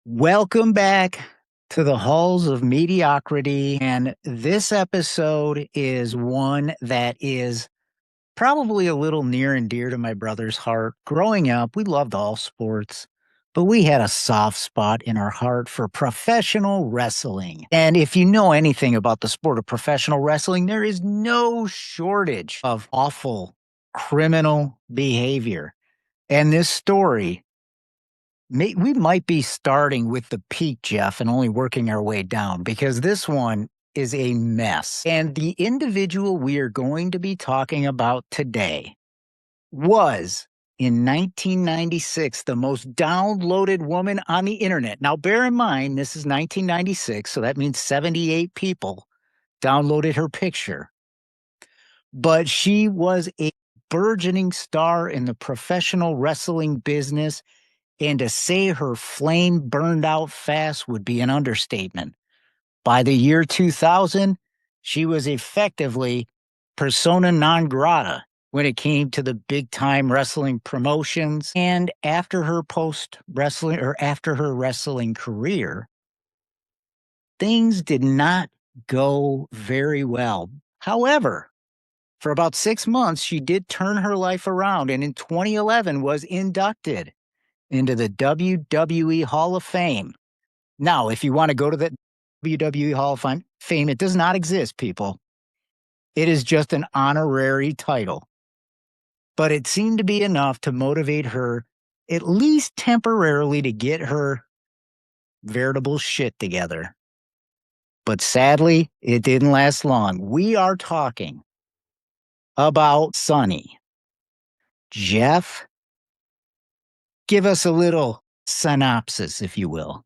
Welcome back to the halls of mediocrity. And this episode is one that is probably a little near and dear to my brother's heart. Growing up, we loved all sports, but we had a soft spot in our heart for professional wrestling. And if you know anything about the sport of professional wrestling, there is no shortage of awful criminal behavior. And this story we might be starting with the peak, Jeff, and only working our way down because this one is a mess. And the individual we are going to be talking about today was in 1996 the most downloaded woman on the internet. Now, bear in mind, this is 1996, so that means 78 people downloaded her picture. But she was a burgeoning star in the professional wrestling business. And to say her flame burned out fast would be an understatement. By the year 2000, she was effectively persona non grata when it came to the big time wrestling promotions. And after her wrestling career, things did not go very well. However, for about 6 months, she did turn her life around and in 2011 was inducted into the WWE Hall of Fame. Now, if you want to go to the WWE Hall of Fame, it does not exist, people. It is just an honorary title. But it seemed to be enough to motivate her, at least temporarily, to get her veritable shit together. But sadly, it didn't last long. We are talking about Sunny. Jeff, give us a little synopsis, if you will.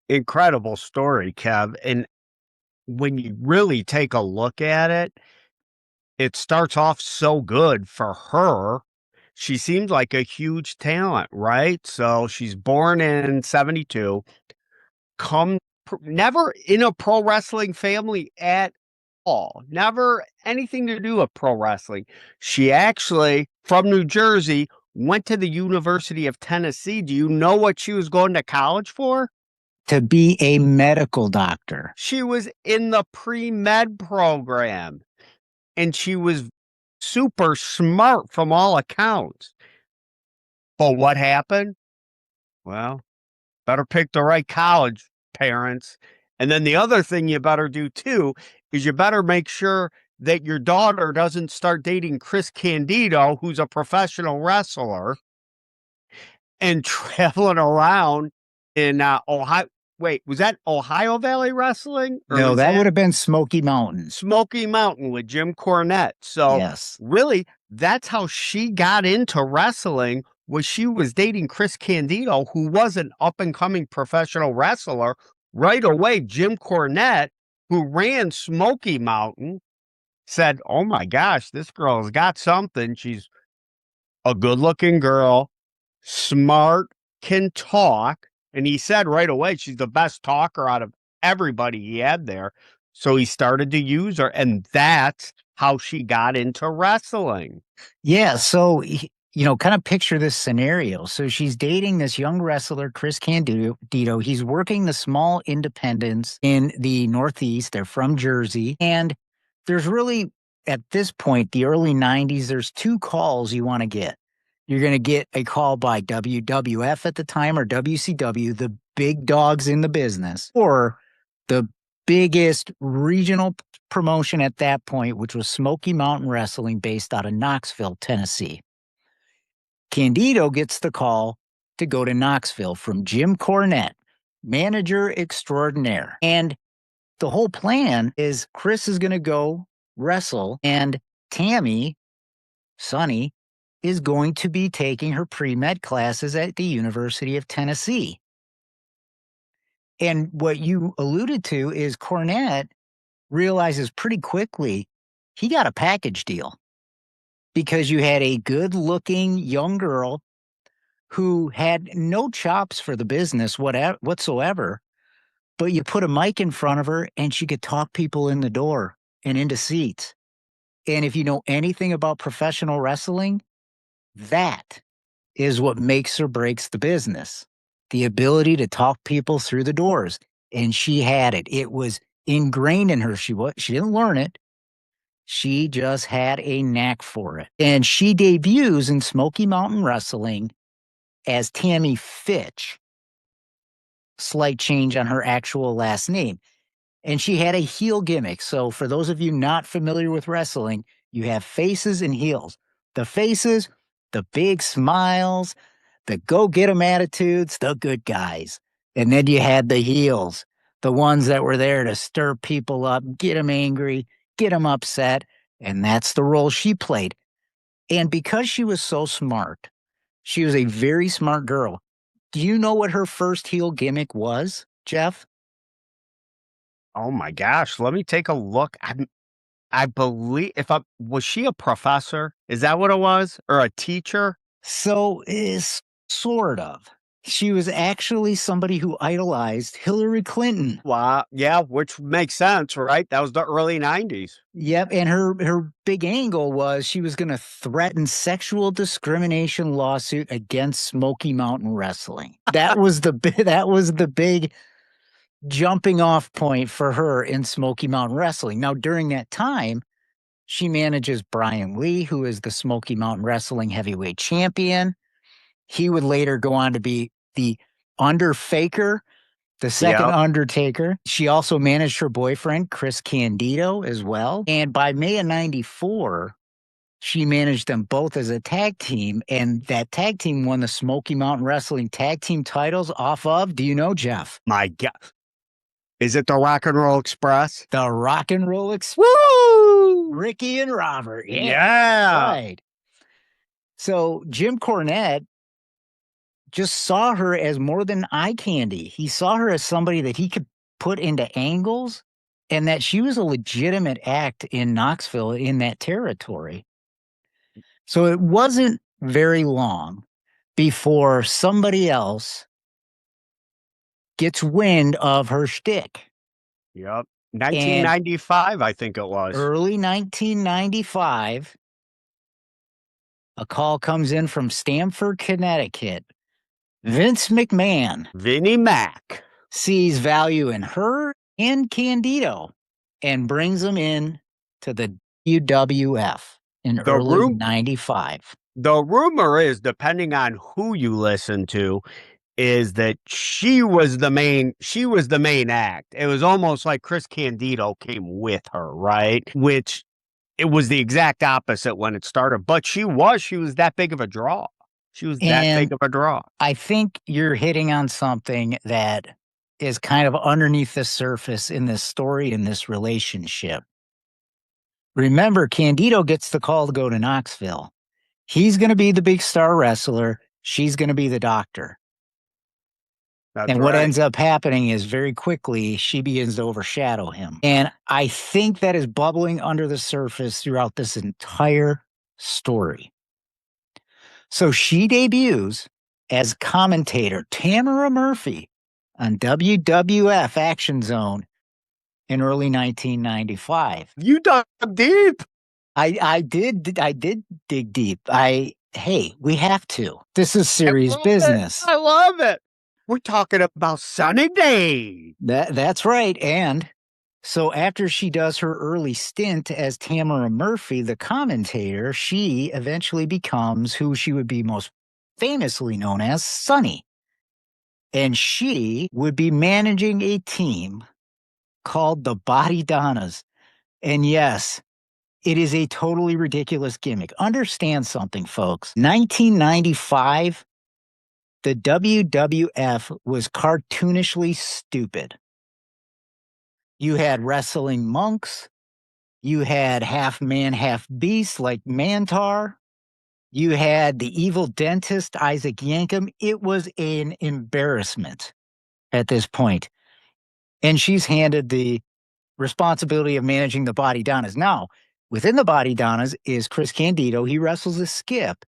Incredible story, Kev. And when you really take a look at it, it starts off so good for her. She seems like a huge talent, right? So she's born in 72, never in a pro wrestling family at all, never anything to do with pro wrestling. She actually, from New Jersey, went to the University of Tennessee. Do you know what she was going to college for? To be a medical doctor. She was in the pre-med program, and she was super smart from all accounts. But what happened? Well, better pick the right college, parents. And then the other thing you better do too is you better make sure that your daughter doesn't start dating Chris Candido, who's a professional wrestler, and traveling around in Ohio. Wait, was that Ohio Valley Wrestling? No, that would have been Smoky Mountain. Smoky Mountain with Jim Cornette. So yes, really, that's how she got into wrestling, was she was dating Chris Candido, who was an up-and-coming professional wrestler. Right away, Jim Cornette, who ran Smoky Mountain, said, oh my gosh, this girl's got something. She's a good-looking girl, smart, can talk. And he said right away, she's the best talker out of everybody he had there. So he started to use her, and that's how she got into wrestling. Yeah. So, kind of picture this scenario. So she's dating this young wrestler, Chris Candido. He's working the small independents in the Northeast. They're from Jersey. And there's really, at this point, the early 90s, there's two calls you want to get. You're going to get a call by WWF at the time or WCW, the big dogs in the business, or the biggest regional promotion at that point, which was Smoky Mountain Wrestling based out of Knoxville, Tennessee. Candido gets the call to go to Knoxville from Jim Cornette, manager extraordinaire. And the whole plan is Chris is going to go wrestle, and Tammy, Sunny, is going to be taking her pre-med classes at the University of Tennessee. And what you alluded to is Cornette realizes pretty quickly he got a package deal because you had a good-looking young girl who had no chops for the business whatsoever, but you put a mic in front of her and she could talk people in the door and into seats. And if you know anything about professional wrestling, that is what makes or breaks the business. the ability to talk people through the doors. And she had it. It was ingrained in her. She didn't learn it. She just had a knack for it. And she debuts in Smoky Mountain Wrestling as Tammy Sytch. Slight change on her actual last name. And she had a heel gimmick. So for those of you not familiar with wrestling, you have faces and heels. The faces, the big smiles, the go get 'em attitudes, the good guys. And then you had the heels, the ones that were there to stir people up, get them angry, get them upset. And that's the role she played. And because she was so smart, she was a very smart girl. Do you know what her first heel gimmick was, Jeff? Oh my gosh, let me take a look. I believe was she a professor? Is that what it was? Or a teacher? So is sort of. She was actually somebody who idolized Hillary Clinton. Wow. Yeah, which makes sense, right? That was the early 90s. Yep, and her big angle was she was going to threaten sexual discrimination lawsuit against Smoky Mountain Wrestling. That was the big jumping off point for her in Smoky Mountain Wrestling. Now during that time, she manages Brian Lee, who is the Smoky Mountain Wrestling heavyweight champion. He would later go on to be the Underfaker, the second Yep. Undertaker. She also managed her boyfriend, Chris Candido, as well. And by May of 94, she managed them both as a tag team. And that tag team won the Smoky Mountain Wrestling tag team titles off of, do you know, Jeff? My God. Is it the Rock and Roll Express? The Rock and Roll Express. Woo! Ricky and Robert. Yeah. Right. So Jim Cornette just saw her as more than eye candy. He saw her as somebody that he could put into angles and that she was a legitimate act in Knoxville in that territory. So it wasn't very long before somebody else gets wind of her shtick. Yep. 1995, I think it was. Early 1995, a call comes in from Stamford, Connecticut. Vince McMahon Vinnie Mac sees value in her and Candido and brings them in to the WWF in early 95. The rumor is, depending on who you listen to, is that she was the main act. It was almost like Chris Candido came with her, right? Which it was the exact opposite when it started, but she was that big of a draw. She was that big of a draw. I think you're hitting on something that is kind of underneath the surface in this story, in this relationship. Remember, Candido gets the call to go to Knoxville. He's going to be the big star wrestler. She's going to be the doctor. And what ends up happening is very quickly, she begins to overshadow him. And I think that is bubbling under the surface throughout this entire story. So she debuts as commentator Tamara Murphy on WWF Action Zone in early 1995. You dug deep. I did dig deep. Hey, we have to. This is serious business. I love it. We're talking about sunny days. That's right. And so after she does her early stint as Tamara Murphy, the commentator, she eventually becomes who she would be most famously known as, Sunny. And she would be managing a team called the Body Donnas. And yes, it is a totally ridiculous gimmick. Understand something, folks. 1995, the WWF was cartoonishly stupid. You had wrestling monks. You had half man, half beast like Mantar. You had the evil dentist, Isaac Yankem. It was an embarrassment at this point. And she's handed the responsibility of managing the Body Donnas. Now, within the Body Donnas is Chris Candido. He wrestles a Skip.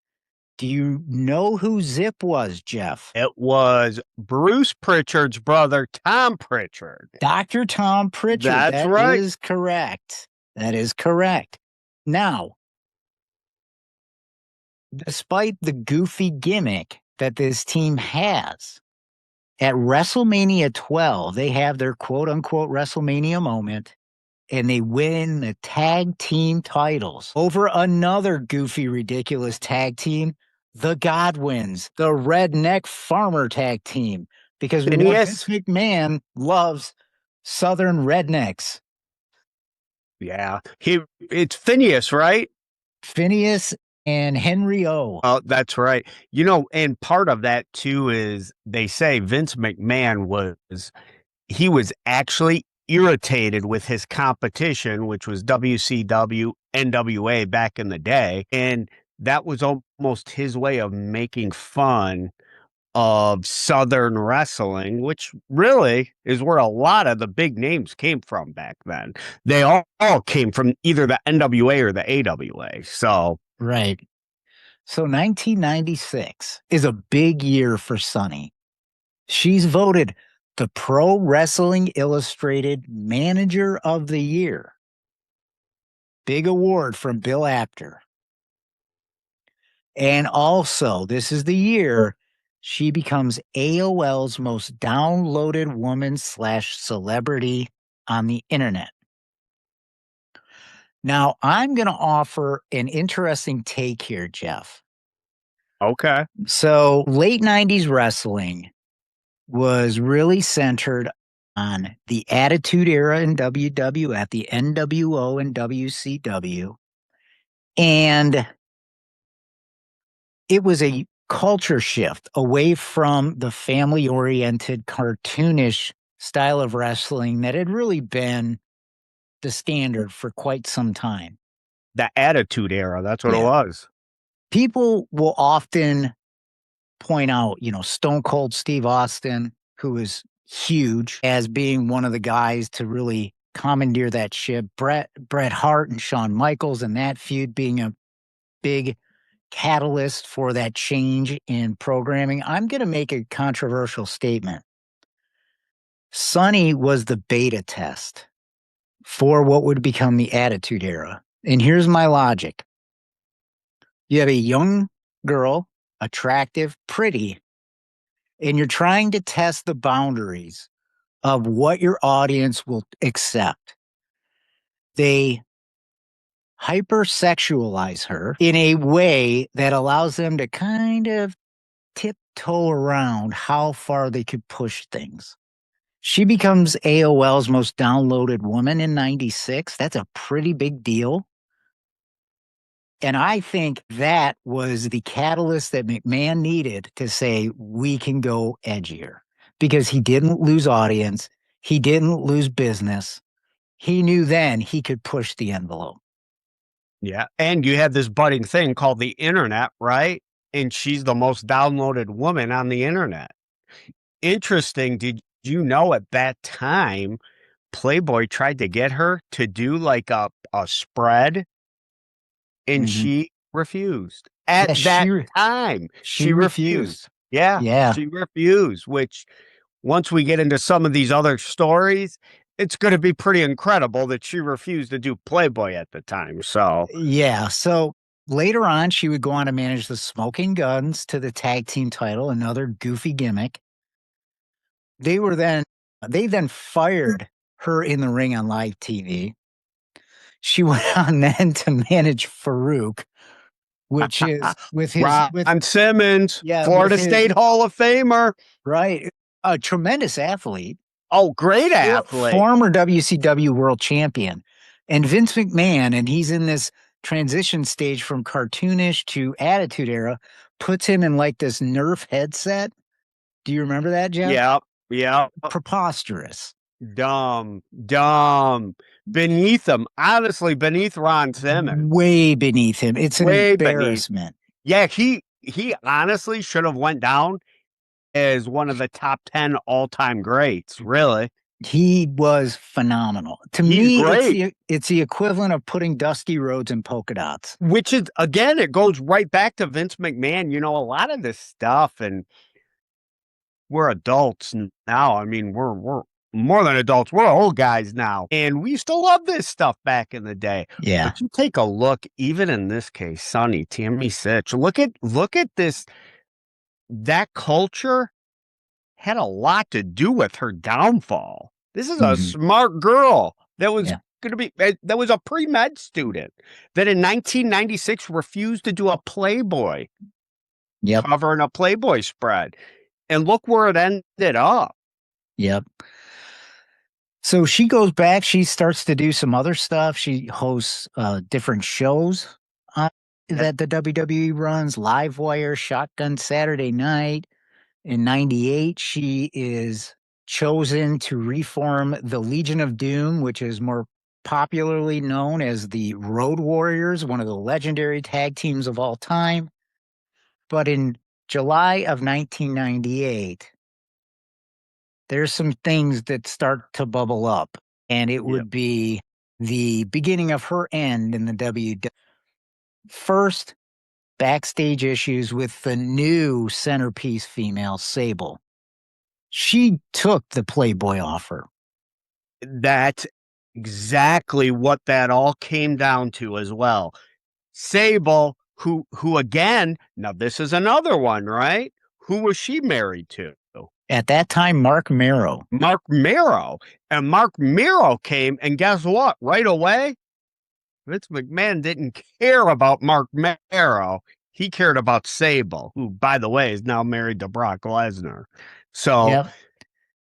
Do you know who Zip was, Jeff? It was Bruce Pritchard's brother, Tom Pritchard. Dr. Tom Pritchard. That's right. That is correct. That is correct. Now, despite the goofy gimmick that this team has, At WrestleMania 12, they have their quote unquote WrestleMania moment and they win the tag team titles over another goofy, ridiculous tag team, the Godwins, the redneck farmer tag team, because we know Vince Phineas. McMahon loves Southern rednecks. Yeah. It's Phineas, right? Phineas and Henry O. Oh, that's right. And part of that too is they say Vince McMahon he was actually irritated with his competition, which was WCW, NWA back in the day. And that was almost his way of making fun of Southern wrestling, which really is where a lot of the big names came from back then. They all came from either the NWA or the AWA. So, Right. So 1996 is a big year for Sunny. She's voted the Pro Wrestling Illustrated Manager of the Year. Big award from Bill Apter. And also, this is the year she becomes AOL's most downloaded woman slash celebrity on the internet. Now, I'm going to offer an interesting take here, Jeff. okay. So, late 90s wrestling was really centered on the Attitude Era in WWF, the NWO and WCW. And it was a culture shift away from the family oriented, cartoonish style of wrestling that had really been the standard for quite some time. The Attitude Era, that's what it Yeah. was. People will often point out, Stone Cold Steve Austin, who is huge, as being one of the guys to really commandeer that ship. Bret Hart and Shawn Michaels and that feud being a big catalyst for that change in programming. I'm going to make a controversial statement. Sunny was the beta test for what would become the Attitude Era. And here's my logic. You have a young girl, attractive, pretty, and you're trying to test the boundaries of what your audience will accept. They hypersexualize her in a way that allows them to kind of tiptoe around how far they could push things. She becomes AOL's most downloaded woman in 96. That's a pretty big deal. And I think that was the catalyst that McMahon needed to say, we can go edgier, because he didn't lose audience. He didn't lose business. He knew then he could push the envelope. Yeah. And you had this budding thing called the internet, right? And she's the most downloaded woman on the internet. Interesting. Did you know at that time, Playboy tried to get her to do like a spread and she refused. At that time, she refused. Yeah. She refused, which once we get into some of these other stories, it's going to be pretty incredible that she refused to do Playboy at the time. So, yeah. So later on, she would go on to manage the Smoking Guns to the tag team title, another goofy gimmick. They then fired her in the ring on live TV. She went on then to manage Farouk, which is with Ron Simmons, yeah, Florida State Hall of Famer. Right. A tremendous athlete. Oh, great athlete. Former WCW world champion. And Vince McMahon, and he's in this transition stage from cartoonish to Attitude Era, puts him in like this Nerf headset. Do you remember that, Jeff? Yeah. Preposterous. Dumb. Beneath him. Honestly, beneath Ron Simmons. Way beneath him. It's an embarrassment. Yeah, he honestly should have went down as one of the top 10 all-time greats, really. He was phenomenal. To me, it's the equivalent of putting Dusty Rhodes in polka dots. Which is, again, it goes right back to Vince McMahon. A lot of this stuff, and we're adults now. I mean, we're more than adults. We're old guys now. And we used to love this stuff back in the day. Yeah. But you take a look, even in this case, Sunny, Tammy Sytch, look at this, that culture had a lot to do with her downfall. This is a Mhm. smart girl that was Yeah. going to be, that was a pre-med student that in 1996 refused to do a Playboy Yep. cover and a Playboy spread. And look where it ended up. Yep. So she goes back. She starts to do some other stuff. She hosts different shows that the WWE runs, Live Wire, Shotgun Saturday Night. In 98, she is chosen to reform the Legion of Doom, which is more popularly known as the Road Warriors, one of the legendary tag teams of all time. But in July of 1998, there's some things that start to bubble up, and it Yep. would be the beginning of her end in the WWE. First, backstage issues with the new centerpiece female, Sable. She took the Playboy offer. That's exactly what that all came down to as well. Sable, who again, now this is another one, right? Who was she married to? At that time, Mark Marrow. Mark Mero. And Mark Mero came, and guess what? Right away, Vince McMahon didn't care about Mark Mero. He cared about Sable, who, by the way, is now married to Brock Lesnar. So, Yep.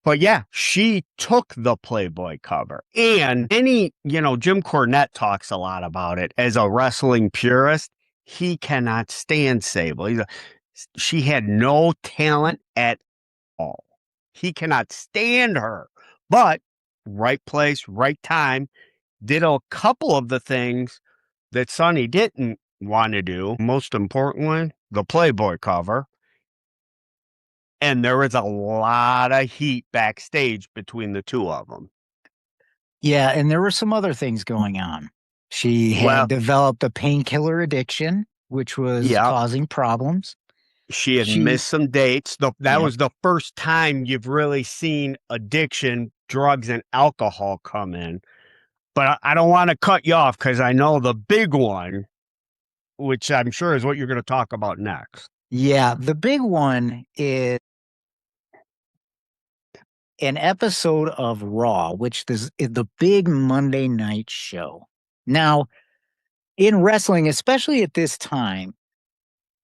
but yeah, she took the Playboy cover. And Jim Cornette talks a lot about it as a wrestling purist. He cannot stand Sable. She had no talent at all. He cannot stand her. But right place, right time, did a couple of the things that Sonny didn't want to do. Most importantly, the Playboy cover. And there was a lot of heat backstage between the two of them. Yeah, and there were some other things going on. She had Well, developed a painkiller addiction, which was yeah, causing problems. she had She, missed some dates. That yep. was the first time you've really seen addiction, drugs, and alcohol come in. But I don't want to cut you off because I know the big one, which I'm sure is what you're going to talk about next. Yeah, the big one is an episode of Raw, which is the big Monday night show. Now, in wrestling, especially at this time,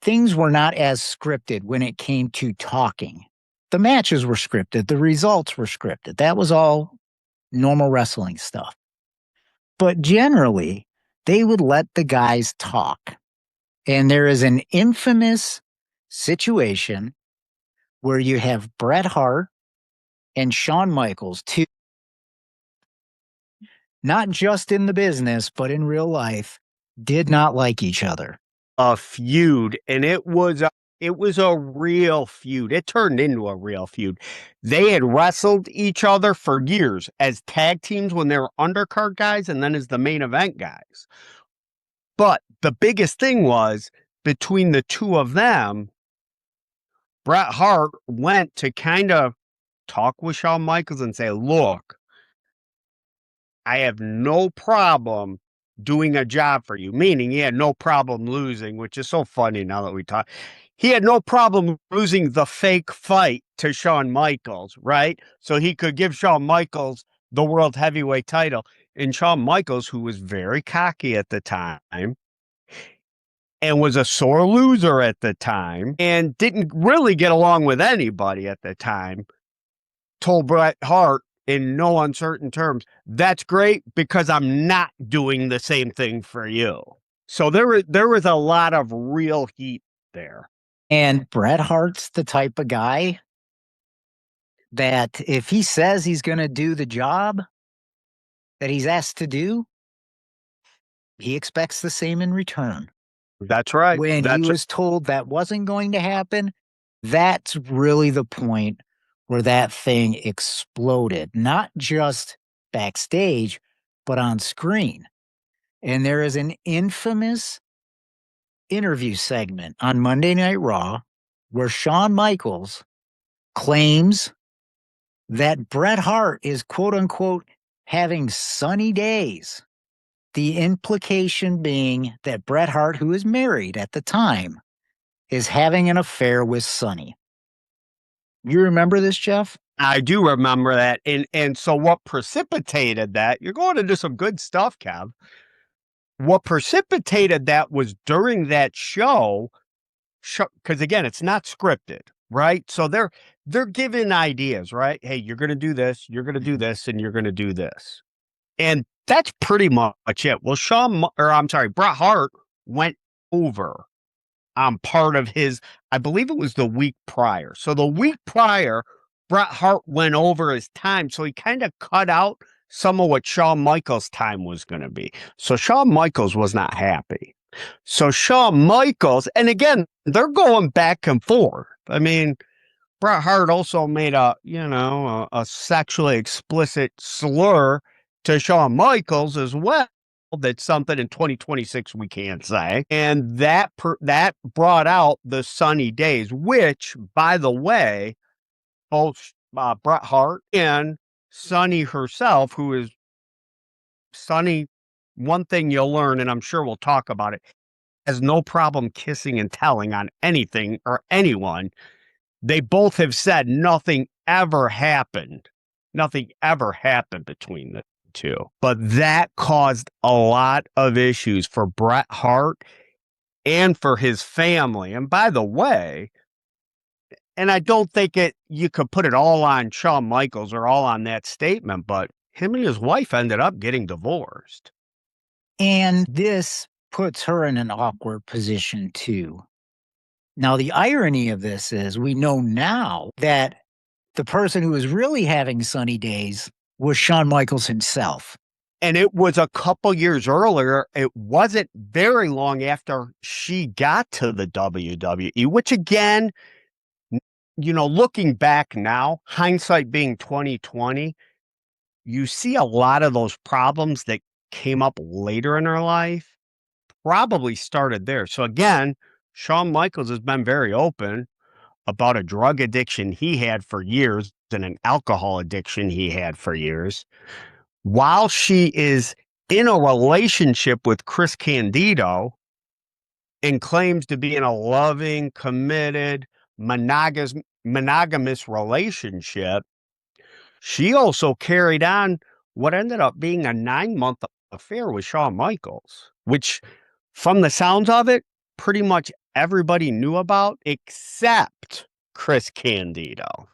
things were not as scripted when it came to talking. The matches were scripted, the results were scripted. That was all normal wrestling stuff. But generally, they would let the guys talk. And there is an infamous situation where you have Bret Hart and Shawn Michaels, two, not just in the business, but in real life, did not like each other. A feud, and it was a real feud. It turned into a real feud. They had wrestled each other for years as tag teams when they were undercard guys and then as the main event guys. But the biggest thing was between the two of them, Bret Hart went to kind of talk with Shawn Michaels and say, look, I have no problem doing a job for you, meaning he had no problem losing, which is so funny now that we talk. He had no problem losing the fake fight to Shawn Michaels, right? So he could give Shawn Michaels the world heavyweight title. And Shawn Michaels, who was very cocky at the time and was a sore loser at the time and didn't really get along with anybody at the time, told Bret Hart in no uncertain terms, that's great because I'm not doing the same thing for you. So there was a lot of real heat there. And Bret Hart's the type of guy that if he says he's going to do the job that he's asked to do, he expects the same in return. That's right. When he was told that wasn't going to happen, that's really the point where that thing exploded, not just backstage, but on screen. And there is an infamous interview segment on Monday Night Raw where Shawn Michaels claims that Bret Hart is quote unquote having sunny days. The implication being that Bret Hart, who is married at the time, is having an affair with Sonny. You remember this, Jeff? I do remember that. And so what precipitated that, you're going into some good stuff, Kev. What precipitated that was during that show, because again, it's not scripted, right? So they're giving ideas, right? Hey, you're gonna do this, you're gonna do this, and you're gonna do this. And that's pretty much it. Well, Bret Hart went over on part of his, I believe it was the week prior. So the week prior, Bret Hart went over his time. So he kind of cut out some of what Shawn Michaels' time was going to be. So Shawn Michaels was not happy. So Shawn Michaels, and again, they're going back and forth. I mean, Bret Hart also made a sexually explicit slur to Shawn Michaels as well. That's something in 2026 we can't say. And that brought out the sunny days, which, by the way, both Bret Hart and Sunny herself, who is Sunny, one thing you'll learn, and I'm sure we'll talk about it, has no problem kissing and telling on anything or anyone. They both have said nothing ever happened. Nothing ever happened between the two. But that caused a lot of issues for Bret Hart and for his family. And by the way, and I don't think you could put it all on Shawn Michaels or all on that statement, but him and his wife ended up getting divorced. And this puts her in an awkward position too. Now, the irony of this is we know now that the person who was really having sunny days was Shawn Michaels himself. And it was a couple years earlier. It wasn't very long after she got to the WWE, which again, looking back now, hindsight being 2020, you see a lot of those problems that came up later in her life probably started there. So again, Shawn Michaels has been very open about a drug addiction he had for years and an alcohol addiction he had for years, while she is in a relationship with Chris Candido and claims to be in a loving, committed, monogamous relationship. She also carried on what ended up being a 9-month affair with Shawn Michaels, which, from the sounds of it, pretty much everybody knew about except Chris Candido.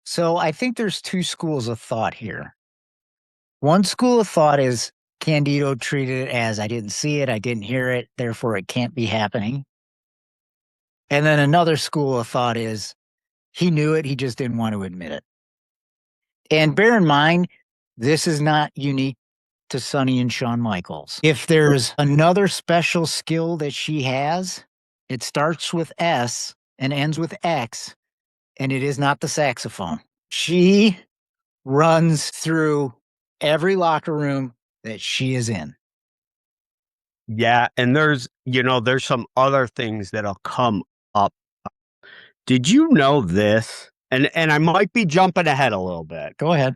So I think there's two schools of thought here. One school of thought is Candido treated it as I didn't see it, I didn't hear it, therefore it can't be happening. And then another school of thought is he knew it, he just didn't want to admit it. And bear in mind, this is not unique to Sunny and Shawn Michaels. If there's another special skill that she has, it starts with S and ends with X, and it is not the saxophone. She runs through every locker room that she is in. Yeah, and there's some other things that'll come up. Did you know this? And I might be jumping ahead a little bit. Go ahead.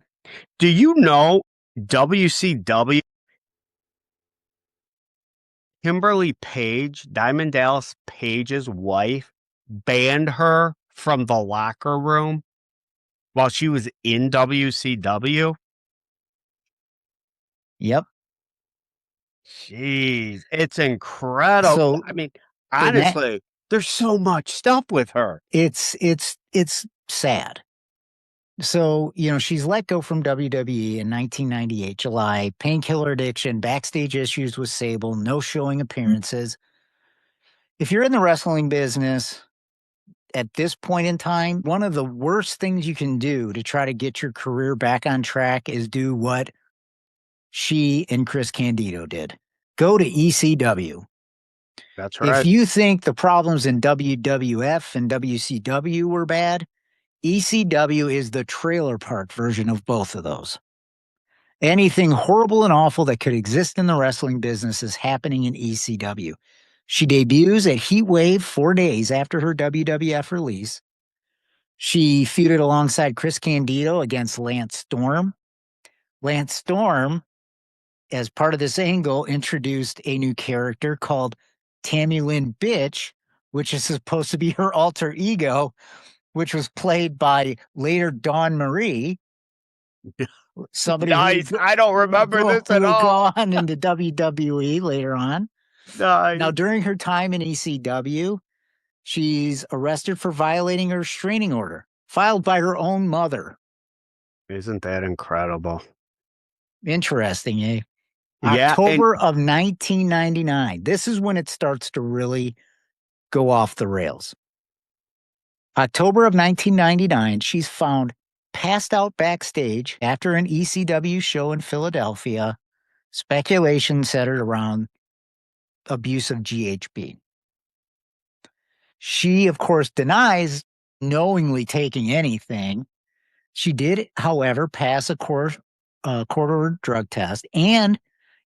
Do you know WCW, Kimberly Page, Diamond Dallas Page's wife, banned her from the locker room while she was in WCW? Yep. Jeez, it's incredible. So I mean, honestly, there's so much stuff with her. It's sad. So, she's let go from WWE in 1998, July, painkiller addiction, backstage issues with Sable, no showing appearances. If you're in the wrestling business at this point in time, one of the worst things you can do to try to get your career back on track is do what she and Chris Candido did. Go to ECW. That's right. If you think the problems in WWF and WCW were bad, ECW is the trailer park version of both of those. Anything horrible and awful that could exist in the wrestling business is happening in ECW. She debuts at Heat Wave 4 days after her WWF release. She feuded alongside Chris Candido against Lance Storm. Lance Storm, as part of this angle, introduced a new character called Tammy Lynn Bitch, which is supposed to be her alter ego. which was played by later Dawn Marie, somebody Nice. I don't remember this who at would go all. on into WWE later on. Nice. Now, during her time in ECW, she's arrested for violating a restraining order filed by her own mother. Isn't that incredible? Interesting, eh? Yeah. October of 1999. This is when it starts to really go off the rails. October of 1999, she's found passed out backstage after an ECW show in Philadelphia. Speculation centered around abuse of GHB. She, of course, denies knowingly taking anything. She did, however, pass a court-ordered drug test and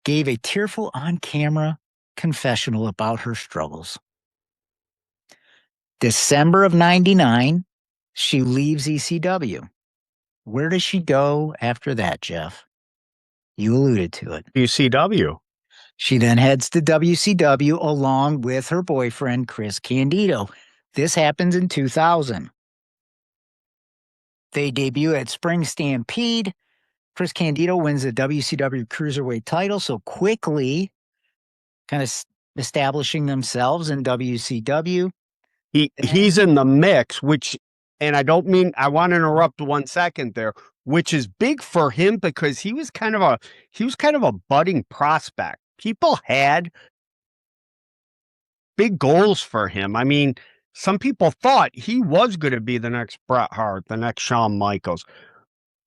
gave a tearful on-camera confessional about her struggles. December of 99, she leaves ECW. Where does she go after that, Jeff? You alluded to it. WCW. She then heads to WCW along with her boyfriend, Chris Candido. This happens in 2000. They debut at Spring Stampede. Chris Candido wins the WCW Cruiserweight title, so quickly kind of establishing themselves in WCW. He's in the mix, which, and I don't mean, I want to interrupt 1 second there, which is big for him because he was kind of a budding prospect. People had big goals for him. I mean, some people thought he was going to be the next Bret Hart, the next Shawn Michaels,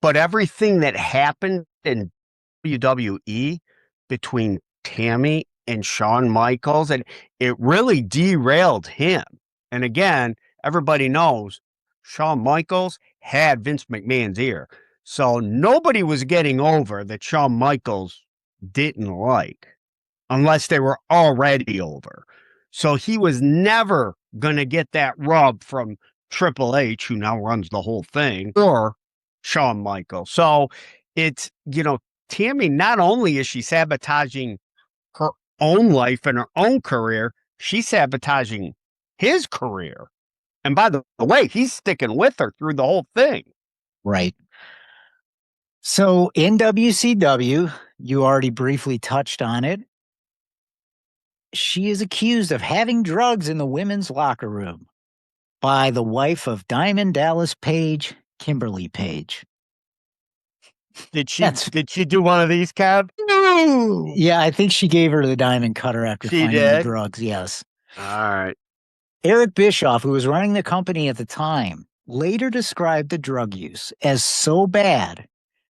but everything that happened in WWE between Tammy and Shawn Michaels, and it really derailed him. And again, everybody knows Shawn Michaels had Vince McMahon's ear. So nobody was getting over that Shawn Michaels didn't like unless they were already over. So he was never going to get that rub from Triple H, who now runs the whole thing, or Shawn Michaels. So it's, Tammy, not only is she sabotaging her own life and her own career, she's sabotaging his career. And by the way, he's sticking with her through the whole thing. Right. So in WCW, you already briefly touched on it. She is accused of having drugs in the women's locker room by the wife of Diamond Dallas Page, Kimberly Page. Did she do one of these, Kev? No. Yeah, I think she gave her the diamond cutter after She finding did? the drugs. Yes. All right. Eric Bischoff, who was running the company at the time, later described the drug use as so bad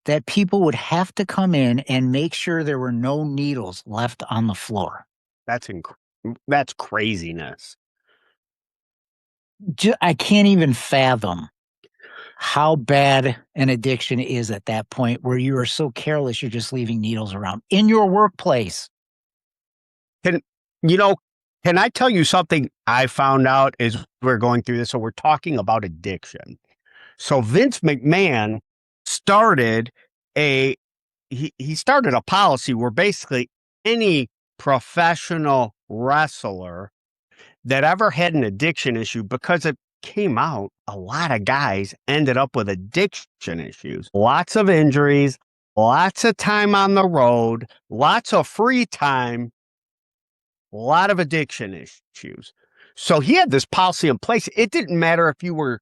that people would have to come in and make sure there were no needles left on the floor. That's craziness. I can't even fathom how bad an addiction is at that point where you are so careless you're just leaving needles around in your workplace. Can I tell you something I found out as we're going through this? So we're talking about addiction. So Vince McMahon started he started a policy where basically any professional wrestler that ever had an addiction issue, because it came out, a lot of guys ended up with addiction issues, lots of injuries, lots of time on the road, lots of free time, a lot of addiction issues. So he had this policy in place. It didn't matter if you were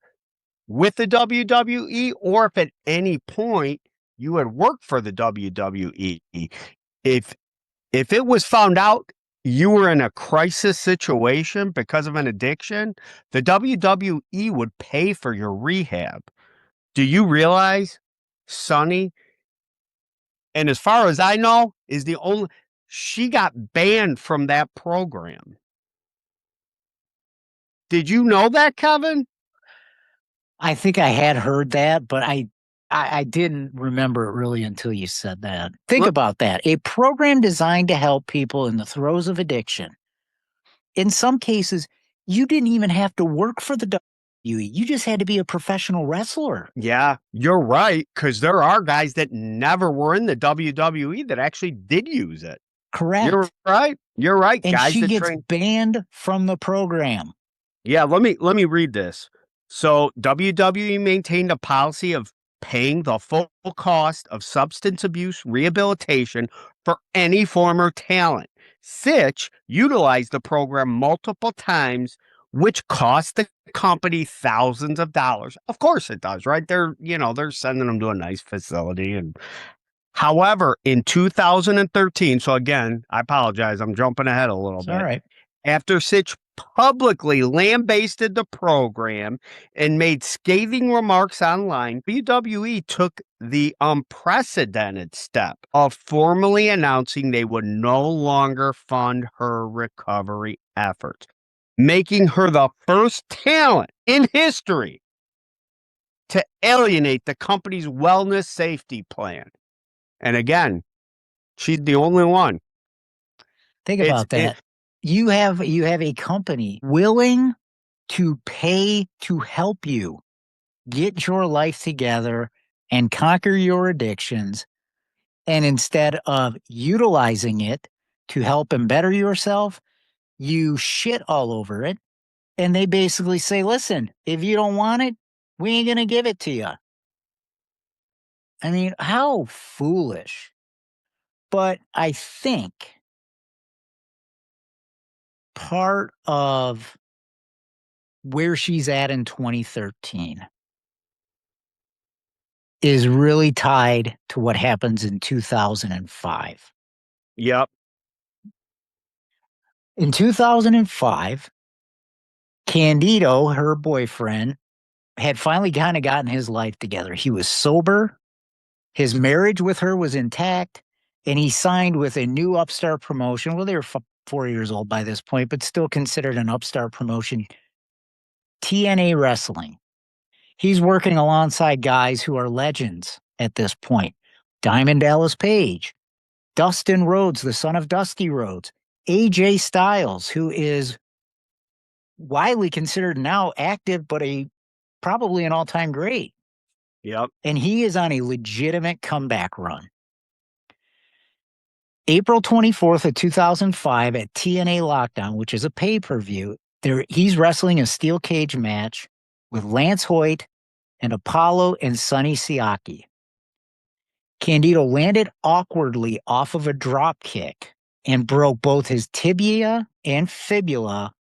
with the WWE or if at any point you had worked for the WWE. If it was found out you were in a crisis situation because of an addiction, the WWE would pay for your rehab. Do you realize, Sonny? And as far as I know, she got banned from that program. Did you know that, Kevin? I think I had heard that, but I didn't remember it really until you said that. Think about that. A program designed to help people in the throes of addiction. In some cases, you didn't even have to work for the WWE. You just had to be a professional wrestler. Yeah, you're right, because there are guys that never were in the WWE that actually did use it. Correct. You're right. You're right. And guys she that gets banned from the program. Yeah, let me read this. So WWE maintained a policy of paying the full cost of substance abuse rehabilitation for any former talent. Sytch utilized the program multiple times, which cost the company thousands of dollars. Of course it does, right? They're sending them to a nice facility. And however, in 2013, so again, I apologize, I'm jumping ahead a little It's all bit. right. After Sytch publicly lambasted the program and made scathing remarks online, WWE took the unprecedented step of formally announcing they would no longer fund her recovery efforts, making her the first talent in history to alienate the company's wellness safety plan. And again, she's the only one. Think It's about that. You have a company willing to pay to help you get your life together and conquer your addictions. And instead of utilizing it to help and better yourself, you shit all over it. And they basically say, listen, if you don't want it, we ain't going to give it to you. I mean, how foolish. But I think part of where she's at in 2013 is really tied to what happens in 2005. Yep. In 2005, Candido, her boyfriend, had finally kind of gotten his life together. He was sober, his marriage with her was intact, and he signed with a new upstart promotion. Well, they were 4 years old by this point, but still considered an upstart promotion, TNA Wrestling. He's working alongside guys who are legends at this point. Diamond Dallas Page, Dustin Rhodes, the son of Dusty Rhodes, AJ Styles, who is widely considered now active, but probably an all-time great. Yep. And he is on a legitimate comeback run. April 24th of 2005 at TNA Lockdown, which is a pay-per-view, he's wrestling a steel cage match with Lance Hoyt and Apollo and Sonny Siaki. Candido landed awkwardly off of a drop kick and broke both his tibia and fibula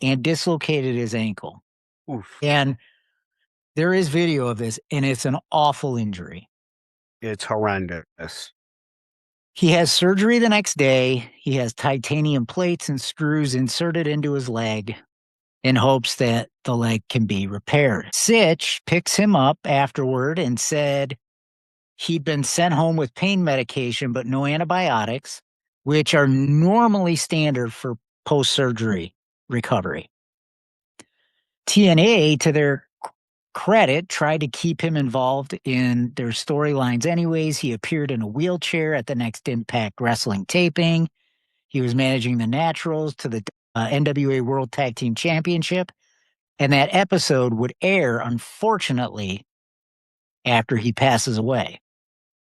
and dislocated his ankle. Oof. And there is video of this, and it's an awful injury. It's horrendous. He has surgery the next day. He has titanium plates and screws inserted into his leg in hopes that the leg can be repaired. Sytch picks him up afterward and said he'd been sent home with pain medication, but no antibiotics, which are normally standard for post-surgery recovery. TNA, to their credit, tried to keep him involved in their storylines anyways. He appeared in a wheelchair at the next Impact Wrestling taping. He was managing the Naturals to the NWA World Tag Team Championship. And that episode would air, unfortunately, after he passes away.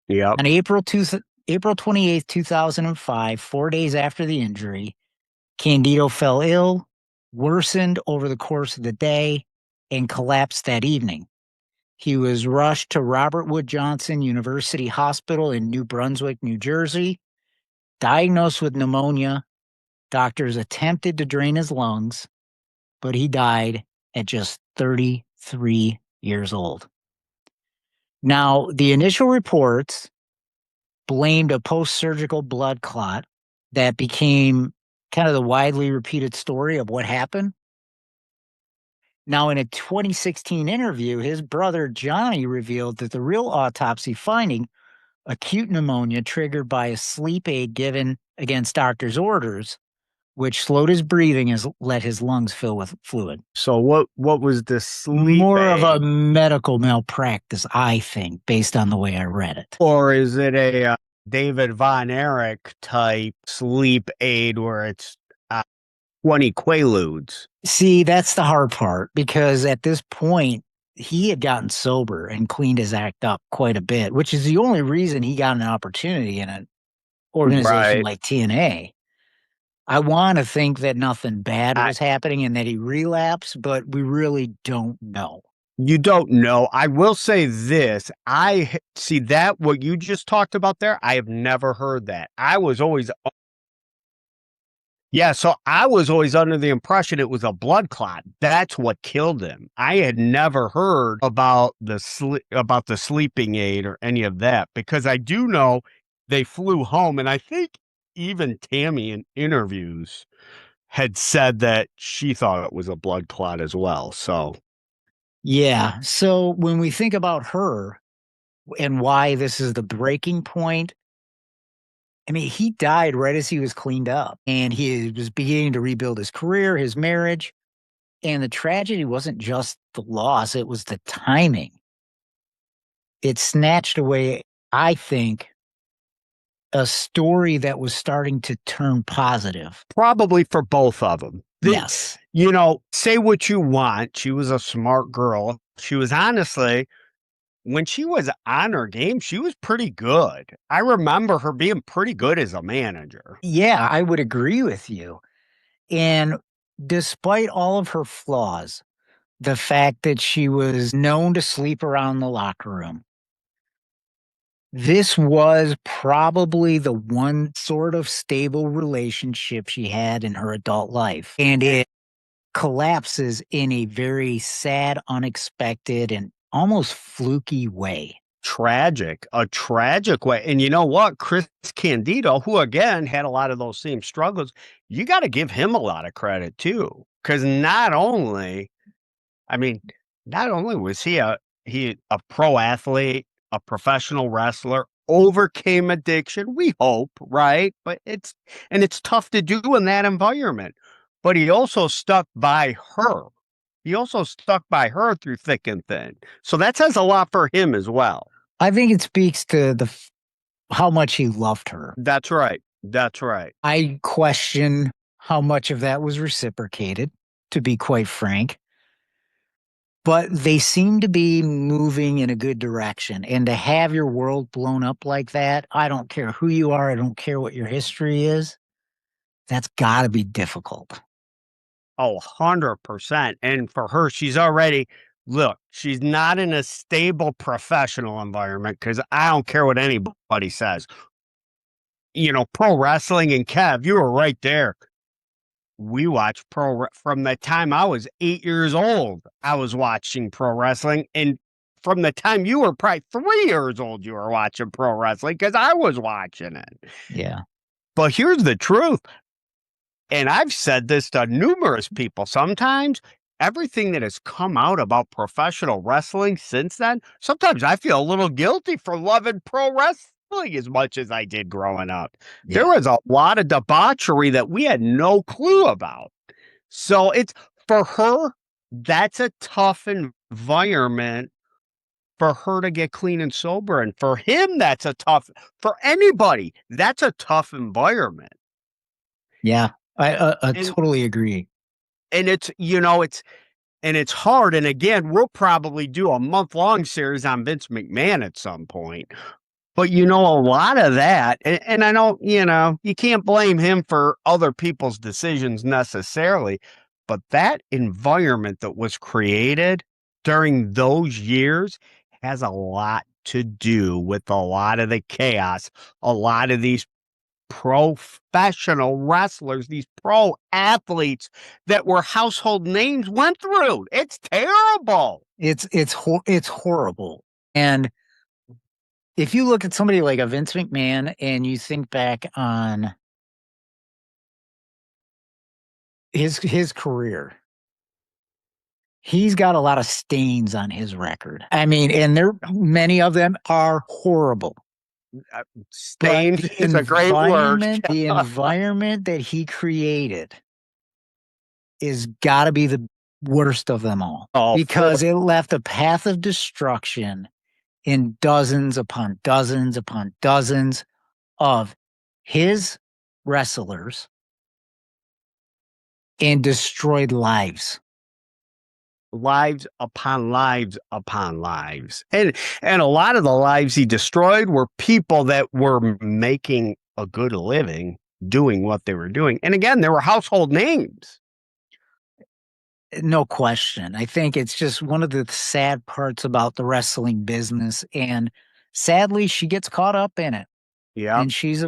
Yep. On April 28th, 2005, 4 days after the injury, Candido fell ill, worsened over the course of the day, and collapsed that evening. He was rushed to Robert Wood Johnson University Hospital in New Brunswick, New Jersey, diagnosed with pneumonia. Doctors attempted to drain his lungs, but he died at just 33 years old. Now, the initial reports blamed a post-surgical blood clot that became kind of the widely repeated story of what happened. Now, in a 2016 interview, his brother Johnny revealed that the real autopsy finding, acute pneumonia triggered by a sleep aid given against doctor's orders, which slowed his breathing and let his lungs fill with fluid. So what was the sleep More aid? of a medical malpractice, I think, based on the way I read it. Or is it a David Von Erich type sleep aid where it's 20 Quaaludes? See, that's the hard part, because at this point, he had gotten sober and cleaned his act up quite a bit, which is the only reason he got an opportunity in an organization Right. like TNA. I want to think that nothing bad I was happening and that he relapsed, but we really don't know. You don't know. I will say this. See that what you just talked about there. I have never heard that. I was always Yeah, so I was always under the impression it was a blood clot. That's what killed him. I had never heard about about the sleeping aid or any of that, because I do know they flew home, and I think even Tammy in interviews had said that she thought it was a blood clot as well. So Yeah. So when we think about her and why this is the breaking point, I mean, he died right as he was cleaned up and he was beginning to rebuild his career, his marriage. And the tragedy wasn't just the loss, it was the timing. It snatched away, I think, a story that was starting to turn positive. probably for both of them. Yes. Say what you want. She was a smart girl. She was honestly, when she was on her game, she was pretty good. I remember her being pretty good as a manager. Yeah, I would agree with you. And despite all of her flaws, the fact that she was known to sleep around the locker room, this was probably the one sort of stable relationship she had in her adult life. And it collapses in a very sad, unexpected, and almost fluky way. A tragic way. And you know what? Chris Candido, who again had a lot of those same struggles, you got to give him a lot of credit too. Because I mean, not only was he a pro athlete, a professional wrestler, overcame addiction, we hope, right? But it's tough to do in that environment. But he also stuck by her. He also stuck by her through thick and thin. So that says a lot for him as well. I think it speaks to how much he loved her. That's right. That's right. I question how much of that was reciprocated, to be quite frank. But they seem to be moving in a good direction. And to have your world blown up like that, I don't care who you are, I don't care what your history is, that's got to be difficult. Oh, 100%. And for her, she's not in a stable professional environment, because I don't care what anybody says. Pro wrestling, and Kev, you were right there. We watched from the time I was 8 years old. I was watching pro wrestling. And from the time you were probably 3 years old, you were watching pro wrestling, because I was watching it. Yeah. But here's the truth. And I've said this to numerous people. Sometimes everything that has come out about professional wrestling since then, sometimes I feel a little guilty for loving pro wrestling as much as I did growing up. Yeah. There was a lot of debauchery that we had no clue about. So for her, that's a tough environment for her to get clean and sober. And for him, for anybody, that's a tough environment. Yeah. I And totally agree. and it's hard. And again, we'll probably do a month-long series on Vince McMahon at some point. But a lot of that, and I know, you can't blame him for other people's decisions necessarily, but that environment that was created during those years has a lot to do with a lot of the chaos, a lot of these professional wrestlers, these pro athletes that were household names went through. It's terrible. It's horrible. And if you look at somebody like a Vince McMahon and you think back on his career, he's got a lot of stains on his record. I mean, and many of them are horrible. Stained is a great word. The environment that he created is got to be the worst of them all, because it left a path of destruction in dozens upon dozens upon dozens of his wrestlers, and destroyed lives. Lives upon lives upon lives. And a lot of the lives he destroyed were people that were making a good living. doing what they were doing. And again, they were household names. No question. I think it's just one of the sad parts about the wrestling business. And sadly, she gets caught up in it. Yeah. And she's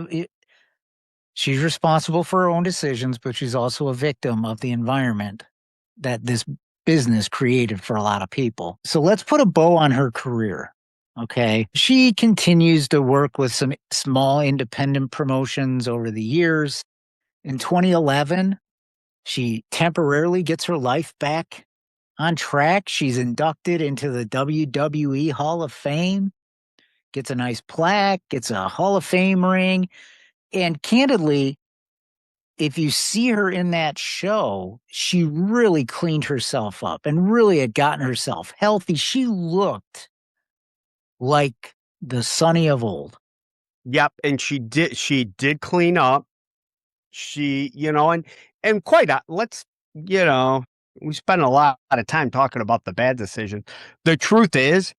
responsible for her own decisions, but she's also a victim of the environment that this business created for a lot of people. So let's put a bow on her career. Okay. She continues to work with some small independent promotions over the years. In 2011, she temporarily gets her life back on track. She's inducted into the WWE Hall of Fame, gets a nice plaque, gets a Hall of Fame ring. And candidly, if you see her in that show, she really cleaned herself up and really had gotten herself healthy. She looked like the Sunny of old. Yep. And she did clean up. She, and quite, let's, we spend a lot of time talking about the bad decision. The truth is,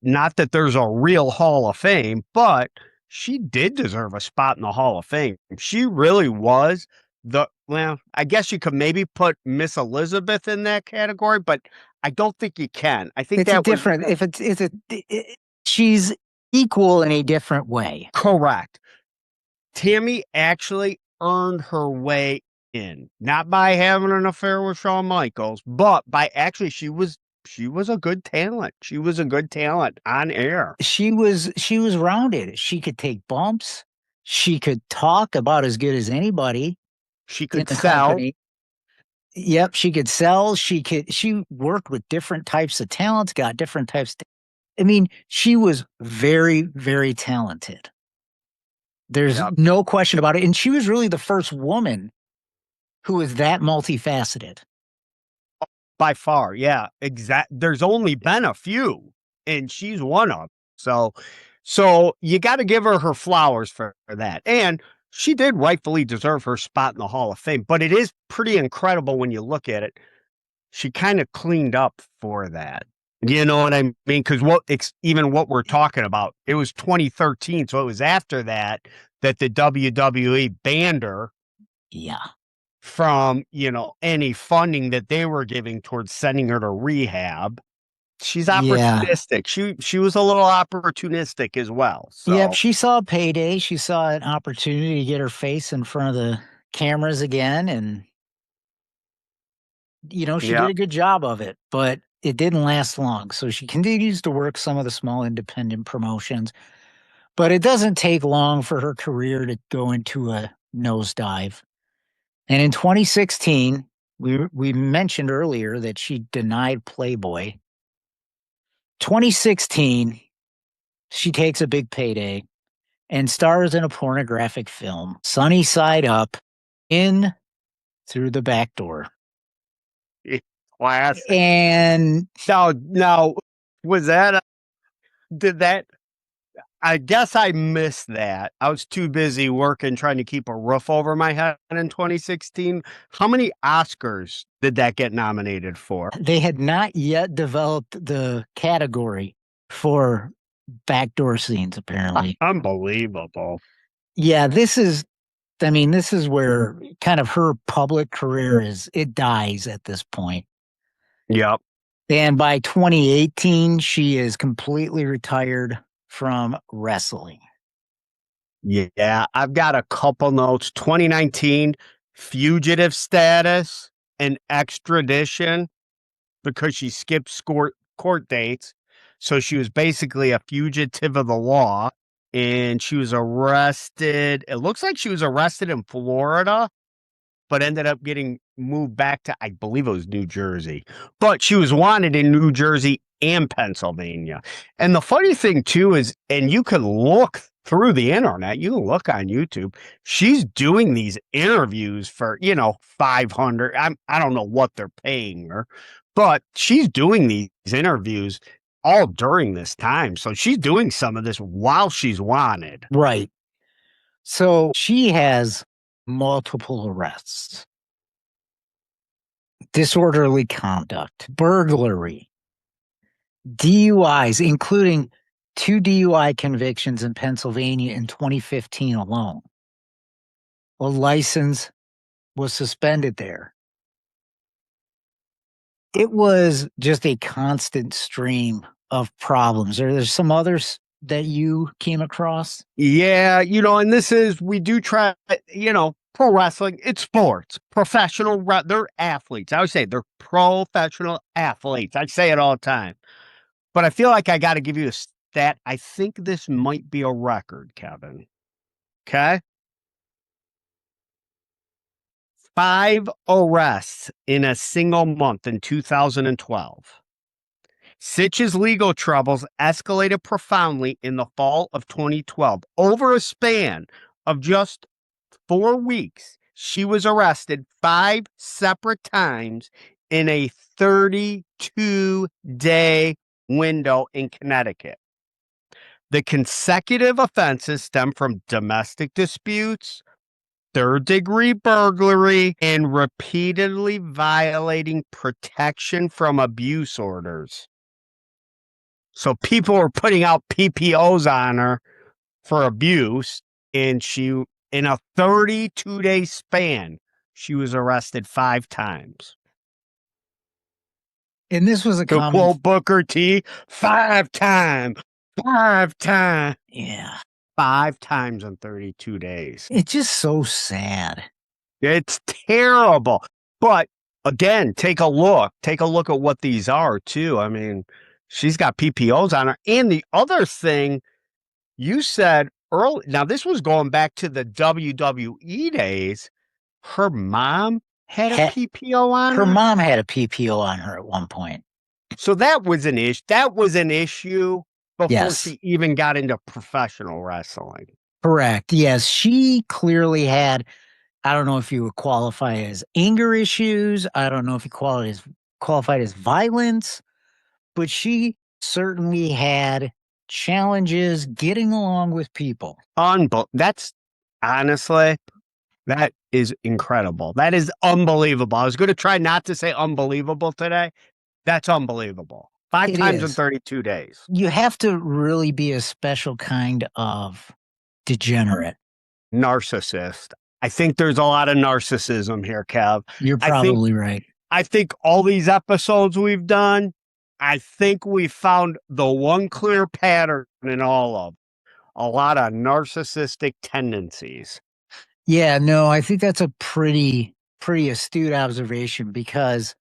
not that there's a real Hall of Fame, but she did deserve a spot in the Hall of Fame. She really was well, I guess you could maybe put Miss Elizabeth in that category, but I don't think you can. I think It's a that was different, if she's equal in a different way. correct. Tammy actually earned her way in, not by having an affair with Shawn Michaels, but by actually she was a good talent. She was a good talent on air. She was rounded. She could take bumps. She could talk about as good as anybody She in could the sell. company. Yep, she could sell. She worked with different types of talents, got different types. I mean, she was very, very talented. There's Yep. no question about it. And she was really the first woman who was that multifaceted. By far, yeah, there's only been a few, and she's one of them. So you got to give her flowers for that. And she did rightfully deserve her spot in the Hall of Fame, but it is pretty incredible when you look at it. She kind of cleaned up for that. You know what I mean? Because even what we're talking about, it was 2013, so it was after that the WWE banned her. Yeah. From, any funding that they were giving towards sending her to rehab. She's opportunistic. Yeah. She was a little opportunistic as well. So Yep, she saw a payday. She saw an opportunity to get her face in front of the cameras again, and she did a good job of it, but it didn't last long. So she continues to work some of the small independent promotions, but it doesn't take long for her career to go into a nosedive. And in 2016, we mentioned earlier that she denied Playboy. 2016, she takes a big payday and stars in a pornographic film, Sunny Side Up, in through the back door. classic. And now was that did that? I guess I missed that. I was too busy working trying to keep a roof over my head in 2016. How many Oscars did that get nominated for? they had not yet developed the category for backdoor scenes, apparently. Unbelievable. Yeah, this is where kind of her public career it dies at this point. Yep. And by 2018, she is completely retired from wrestling. Yeah, I've got a couple notes. 2019, fugitive status and extradition because she skipped court dates. So she was basically a fugitive of the law, and she was arrested. It looks like she was arrested in Florida, but ended up getting moved back to, I believe it was New Jersey. But she was wanted in New Jersey and Pennsylvania. And the funny thing, too, is, and you can look through the internet, you can look on YouTube, she's doing these interviews for, 500. I don't know what they're paying her, but she's doing these interviews all during this time. So she's doing some of this while she's wanted. Right. So she has multiple arrests, disorderly conduct, burglary, DUIs, including 2 DUI convictions in Pennsylvania in 2015 alone. a license was suspended there. It was just a constant stream of problems. Are there some others that you came across? Yeah, and this is, we do try, pro wrestling, it's sports, they're athletes. I would say they're professional athletes. I say it all the time. But I feel like I got to give you a stat. I think this might be a record, Kevin. Okay. 5 arrests in a single month in 2012. Sytch's legal troubles escalated profoundly in the fall of 2012. Over a span of just 4 weeks, she was arrested 5 separate times in a 32-day window in Connecticut. The consecutive offenses stem from domestic disputes, third-degree burglary, and repeatedly violating protection from abuse orders. So people were putting out PPOs on her for abuse, and she, in a 32-day span, she was arrested 5 times. And this was a To common. quote Booker T, 5 times. 5 times. Yeah. 5 times in 32 days. It's just so sad. It's terrible. But again, take a look. Take a look at what these are, too. I mean, she's got PPOs on her. And the other thing you said early, now this was going back to the WWE days. Her mom had a PPO on her. Her mom had a PPO on her at one point. So that was an issue. That was an issue before Yes. she even got into professional wrestling. Correct. Yes. She clearly had, I don't know if you would qualify as anger issues. I don't know if you qualified as violence, but she certainly had challenges getting along with people. That's honestly, that is incredible. That is unbelievable. I was going to try not to say unbelievable today. That's unbelievable. 5 times in 32 days. You have to really be a special kind of degenerate. Narcissist. I think there's a lot of narcissism here, Kev. You're probably right. I think all these episodes we've done, I think we found the one clear pattern in all of them. A lot of narcissistic tendencies. Yeah, no, I think that's a pretty astute observation because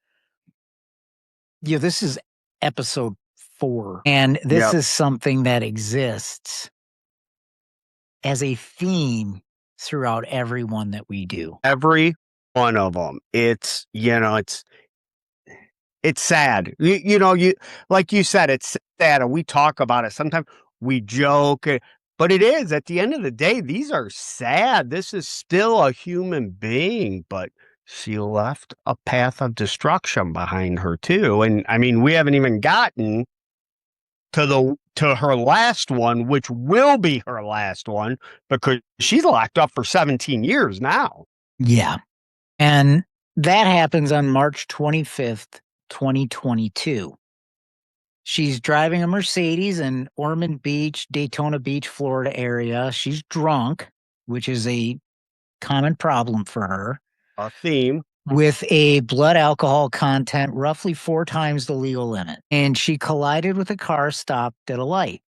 this is episode 4, and this is something that exists as a theme throughout every one that we do. Every one of them. It's sad. You like you said, it's sad, and we talk about it. Sometimes we joke, but it is, at the end of the day, these are sad. This is still a human being, but she left a path of destruction behind her too. And I mean, we haven't even gotten to her last one, which will be her last one, because she's locked up for 17 years now. Yeah. And that happens on March 25th, 2022. She's driving a Mercedes in Ormond Beach, Daytona Beach, Florida area. She's drunk, which is a common problem for her. A theme. With a blood alcohol content roughly 4 times the legal limit. And she collided with a car stopped at a light.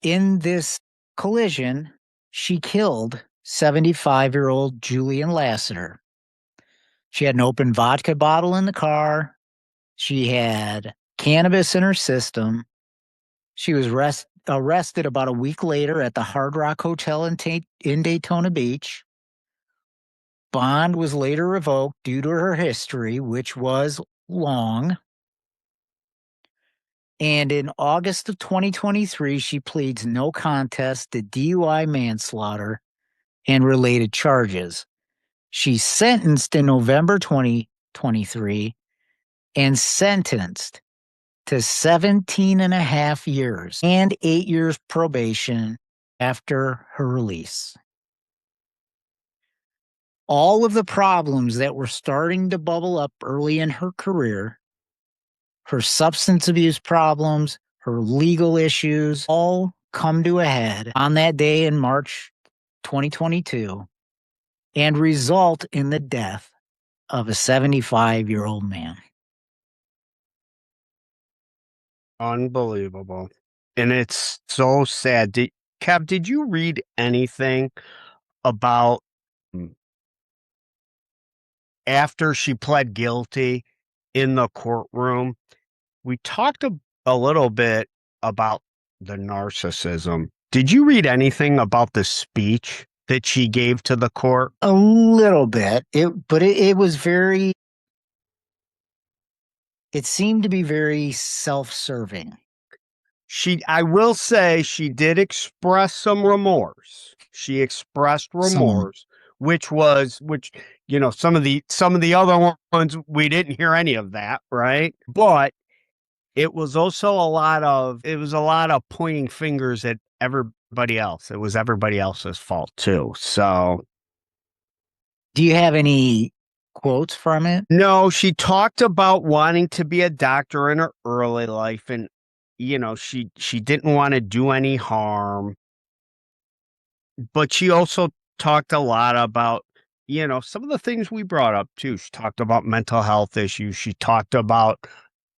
In this collision, she killed 75-year-old Julian Lassiter. She had an open vodka bottle in the car. She had cannabis in her system. She was arrested about a week later at the Hard Rock Hotel in Daytona Beach. Bond was later revoked due to her history, which was long. And in August of 2023, she pleads no contest to DUI manslaughter and related charges. She's sentenced in November 2023 and sentenced to 17 and a half years and 8 years probation after her release. All of the problems that were starting to bubble up early in her career, her substance abuse problems, her legal issues, all come to a head on that day in March 2022, and result in the death of a 75-year-old man. Unbelievable. And it's so sad. Kev, did you read anything about after she pled guilty in the courtroom? We talked a little bit about the narcissism. Did you read anything about the speech that she gave to the court? A little bit, but it was very. It seemed to be very self-serving. I will say she did express some remorse. She expressed remorse, which, some of the other ones, we didn't hear any of that, right? But it was also a lot of pointing fingers at everybody else. It was everybody else's fault too. So, do you have any quotes from it? No, she talked about wanting to be a doctor in her early life, and she didn't want to do any harm. But she also talked a lot about some of the things we brought up too. She talked about mental health issues. She talked about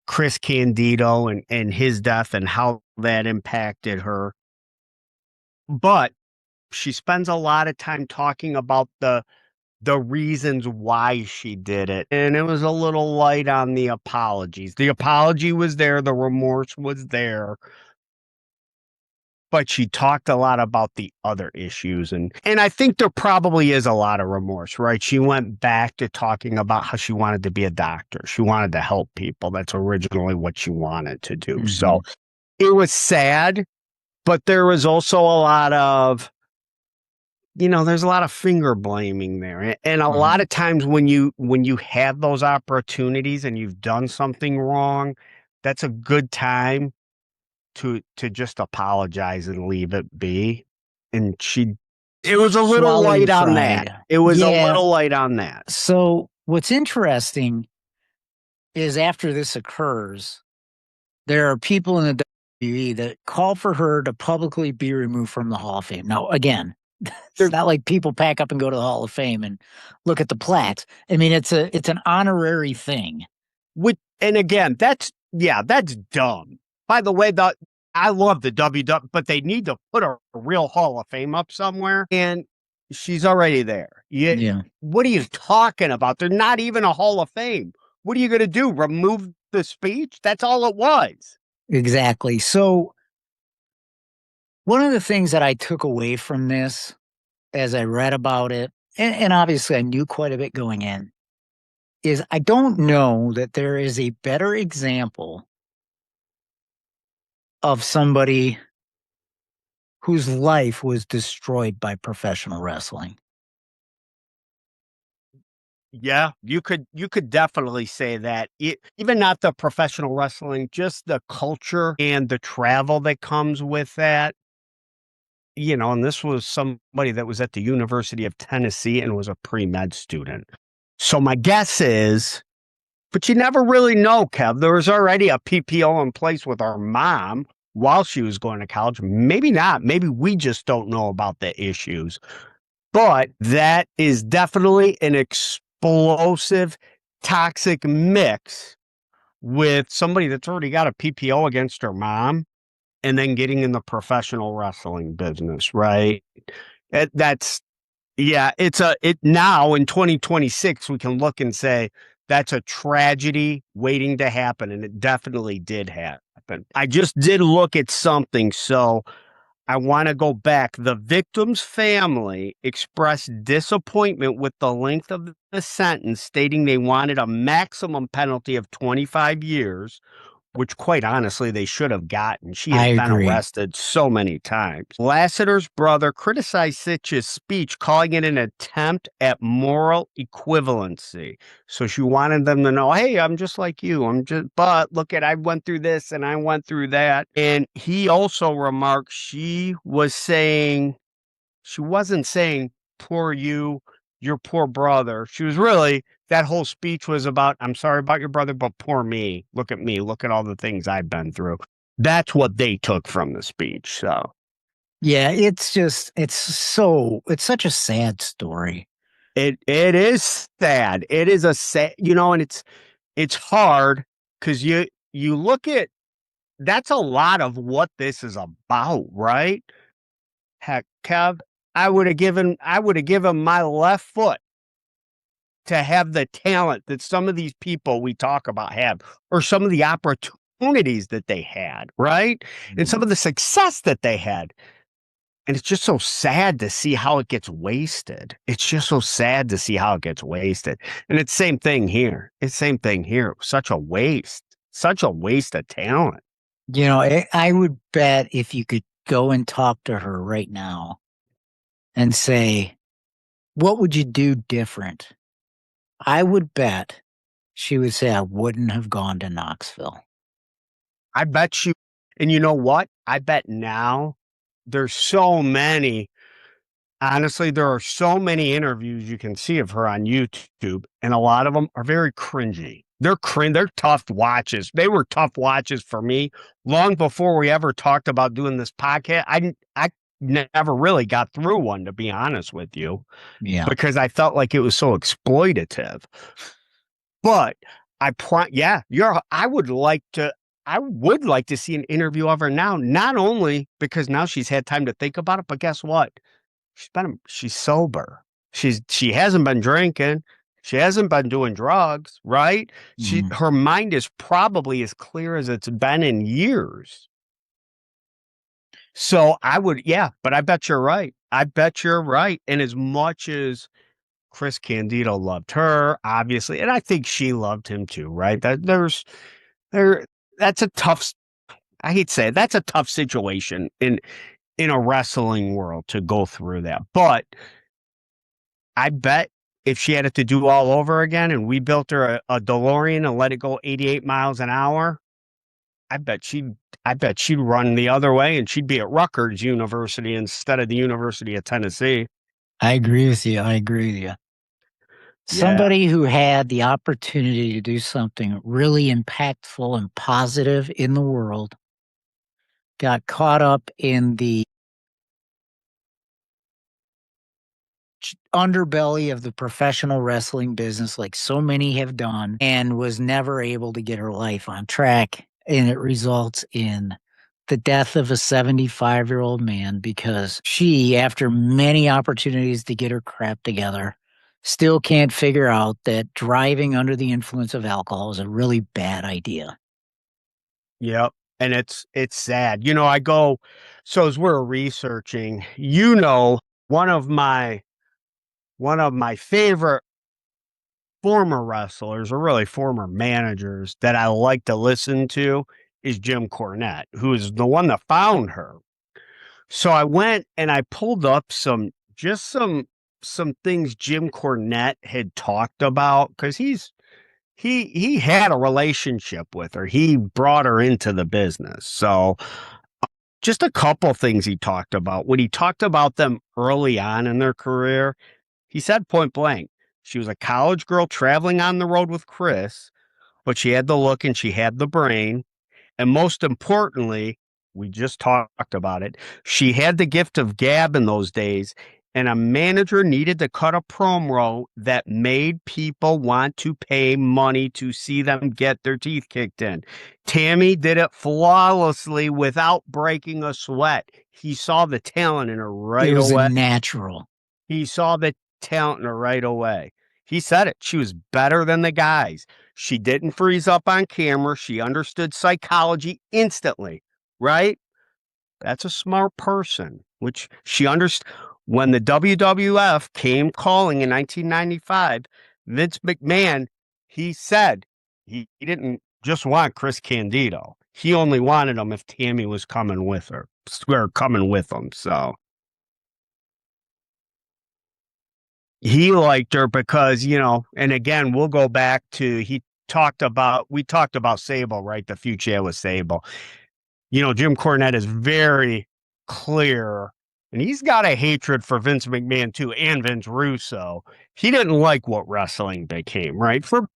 Chris Candido and his death and how that impacted her. But she spends a lot of time talking about the reasons why she did it. And it was a little light on the apologies. The apology was there, the remorse was there. But she talked a lot about the other issues. And I think there probably is a lot of remorse, right? She went back to talking about how she wanted to be a doctor. She wanted to help people. That's originally what she wanted to do. Mm-hmm. So it was sad, but there was also a lot of, there's a lot of finger blaming there. And a lot of times when you have those opportunities and you've done something wrong, that's a good time to just apologize and leave it be. And it was a little light on that. It was a little light on that. So what's interesting is after this occurs, there are people in the WWE that call for her to publicly be removed from the Hall of Fame. Now, again, it's not like people pack up and go to the Hall of Fame and look at the plaques. I mean, it's an honorary thing. And again, that's dumb. By the way, I love the WWE, but they need to put a real Hall of Fame up somewhere. And she's already there. Yeah. What are you talking about? They're not even a Hall of Fame. What are you going to do? Remove the speech? That's all it was. Exactly. So one of the things that I took away from this as I read about it, and obviously I knew quite a bit going in, is I don't know that there is a better example of somebody whose life was destroyed by professional wrestling. Yeah, you could definitely say that. Even not the professional wrestling, just the culture and the travel that comes with that. And this was somebody that was at the University of Tennessee and was a pre-med student. So my guess is, but you never really know, Kev. There was already a PPO in place with our mom while she was going to college. Maybe not. Maybe we just don't know about the issues. But that is definitely an explosive, toxic mix with somebody that's already got a PPO against her mom and then getting in the professional wrestling business, right? Now in 2026, we can look and say that's a tragedy waiting to happen. And it definitely did happen. I just did look at something. So I want to go back. The victim's family expressed disappointment with the length of the sentence, stating they wanted a maximum penalty of 25 years, which quite honestly, they should have gotten. She had been arrested so many times. Lassiter's brother criticized Sytch's speech, calling it an attempt at moral equivalency. So she wanted them to know, hey, I'm just like you. But look I went through this and I went through that. And he also remarked she wasn't saying, poor you, your poor brother. She was really, that whole speech was about, I'm sorry about your brother, but poor me. Look at me. Look at all the things I've been through. That's what they took from the speech. So, Yeah, it's such a sad story. It is sad. It is a sad, and it's hard because you look at that's a lot of what this is about, right? Heck, Kev, I would have given my left foot to have the talent that some of these people we talk about have, or some of the opportunities that they had, right? And some of the success that they had. And it's just so sad to see how it gets wasted. It's just so sad to see how it gets wasted. And it's same thing here. It's same thing here. Such a waste. Such a waste of talent. I would bet if you could go and talk to her right now and say, what would you do different? I would bet she would say, I wouldn't have gone to Knoxville. I bet you, and you know what? I bet now there's so many, honestly, there are so many interviews you can see of her on YouTube, and a lot of them are very cringy. They're tough watches. They were tough watches for me long before we ever talked about doing this podcast. I never really got through one, to be honest with you, Yeah. because I felt like it was so exploitative. But I would like to see an interview of her now, not only because now she's had time to think about it, but guess what? She's sober. She hasn't been drinking. She hasn't been doing drugs, right? Her mind is probably as clear as it's been in years. So but I bet you're right. I bet you're right. And as much as Chris Candido loved her, obviously, and I think she loved him too, right? That's a tough, I hate to say it, that's a tough situation in a wrestling world to go through that. But I bet if she had it to do all over again and we built her a DeLorean and let it go 88 miles an hour, I bet she'd run the other way and she'd be at Rutgers University instead of the University of Tennessee. I agree with you. Yeah. Somebody who had the opportunity to do something really impactful and positive in the world got caught up in the underbelly of the professional wrestling business, like so many have done, and was never able to get her life on track. And it results in the death of a 75-year-old man because she, after many opportunities to get her crap together, still can't figure out that driving under the influence of alcohol is a really bad idea. Yep. And it's sad. So as we're researching, one of my favorite former wrestlers, or really former managers, that I like to listen to is Jim Cornette, who is the one that found her. So I went and I pulled up some things Jim Cornette had talked about, because he had a relationship with her. He brought her into the business. So just a couple things he talked about. When he talked about them early on in their career, he said point blank, she was a college girl traveling on the road with Chris, but she had the look and she had the brain. And most importantly, we just talked about it, she had the gift of gab in those days, and a manager needed to cut a promo that made people want to pay money to see them get their teeth kicked in. Tammy did it flawlessly without breaking a sweat. He saw the talent in her right away. It was a natural. He saw the talent in her right away. He said it. She was better than the guys. She didn't freeze up on camera. She understood psychology instantly, right? That's a smart person, which she understood. When the WWF came calling in 1995, Vince McMahon, he said he didn't just want Chris Candido. He only wanted him if Tammy was coming with her, or coming with him. So he liked her because, and again, we'll go back to, we talked about Sable, right? The future with Sable. Jim Cornette is very clear, and he's got a hatred for Vince McMahon too, and Vince Russo. He didn't like what wrestling became, right? For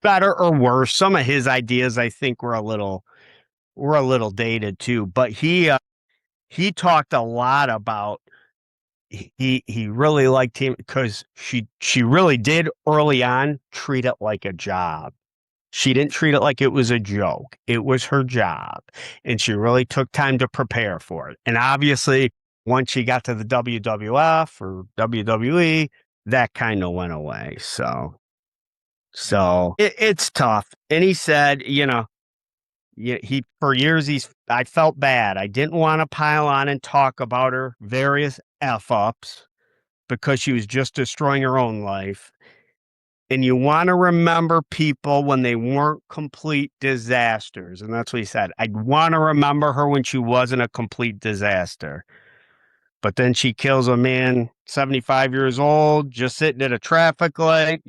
better or worse. Some of his ideas, I think, were a little dated too, but he talked a lot about he really liked him because she really did early on treat it like a job. She didn't treat it like it was a joke. It was her job. And she really took time to prepare for it. And obviously, once she got to the WWF or WWE, that kind of went away. So it's tough. And he said, he for years I felt bad. I didn't want to pile on and talk about her various F ups because she was just destroying her own life. And you want to remember people when they weren't complete disasters. And that's what he said. I'd want to remember her when she wasn't a complete disaster. But then she kills a man 75 years old, just sitting at a traffic light.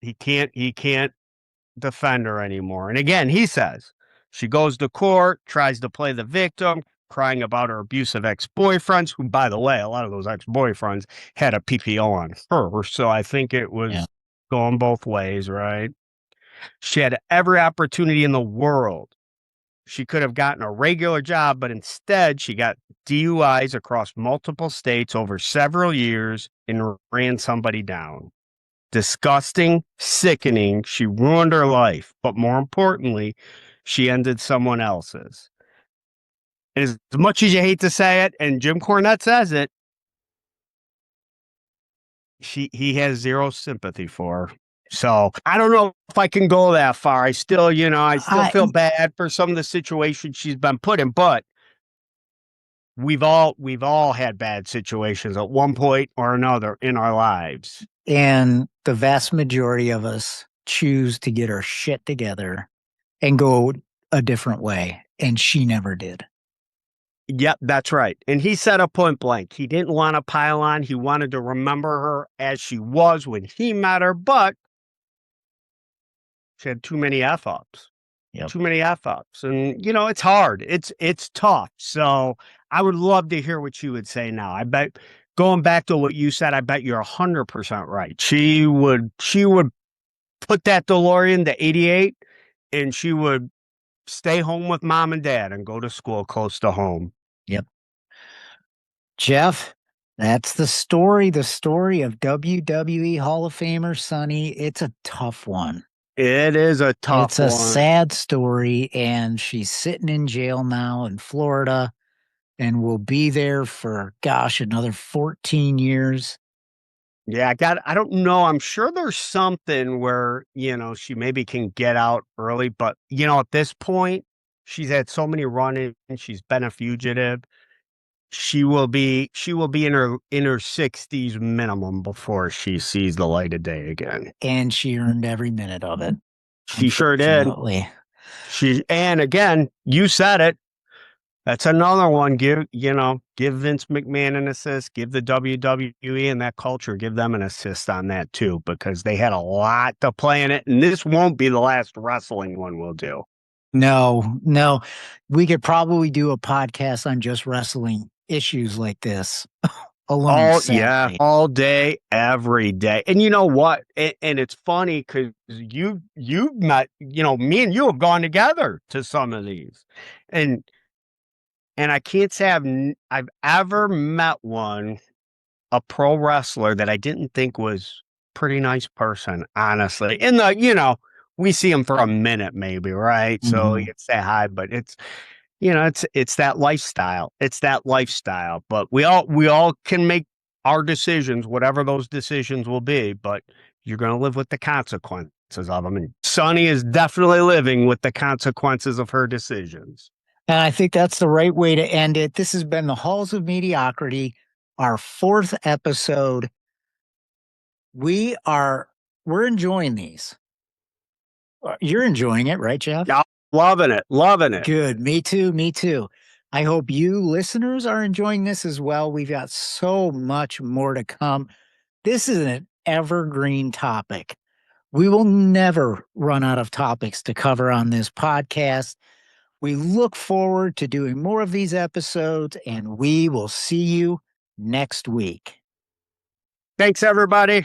He can't defend her anymore. And again, he says she goes to court, tries to play the victim, crying about her abusive ex-boyfriends, who, by the way, a lot of those ex-boyfriends had a PPO on her. So I think it was going both ways, right? She had every opportunity in the world. She could have gotten a regular job, but instead she got DUIs across multiple states over several years and ran somebody down. Disgusting, sickening. She ruined her life, but more importantly, she ended someone else's. And as much as you hate to say it, and Jim Cornette says it, he has zero sympathy for her. So I don't know if I can go that far. I still feel bad for some of the situations she's been put in, but we've all had bad situations at one point or another in our lives. And the vast majority of us choose to get our shit together and go a different way. And she never did. Yep, that's right. And he said a point blank. He didn't want to pile on. He wanted to remember her as she was when he met her, but she had too many F-ups. Yep. Too many F-ups. And, it's hard. It's tough. So I would love to hear what you would say now. I bet, going back to what you said, I bet you're 100% right. She would put that DeLorean to 88 and she would stay home with mom and dad and go to school close to home. Yep. Jeff, that's the story of WWE Hall of Famer Sonny. It's a tough one. It is a tough one. It's a sad story, and she's sitting in jail now in Florida and will be there for, another 14 years. Yeah, I don't know. I'm sure there's something where, she maybe can get out early, but at this point, she's had so many run-ins, she's been a fugitive. She will be in her 60s minimum before she sees the light of day again. And she earned every minute of it. She sure did. And again, you said it. That's another one. Give Vince McMahon an assist, give the WWE and that culture, give them an assist on that too, because they had a lot to play in it. And this won't be the last wrestling one we'll do. No. We could probably do a podcast on just wrestling issues like this alone. All day, every day. And you know what? And it's funny because you've met, me and you have gone together to some of these. And I can't say I've ever met a pro wrestler that I didn't think was pretty nice person, honestly. In the, we see him for a minute maybe, right? Mm-hmm. So you can say hi, but it's that lifestyle. It's that lifestyle. But we all can make our decisions, whatever those decisions will be, but you're going to live with the consequences of them. And Sonny is definitely living with the consequences of her decisions. And I think that's the right way to end it. This has been the Halls of Mediocrity, our 4th episode. We're enjoying these. You're enjoying it, right, Jeff? Yeah, loving it. Good. Me too. I hope you listeners are enjoying this as well. We've got so much more to come. This is an evergreen topic. We will never run out of topics to cover on this podcast. We look forward to doing more of these episodes, and we will see you next week. Thanks, everybody.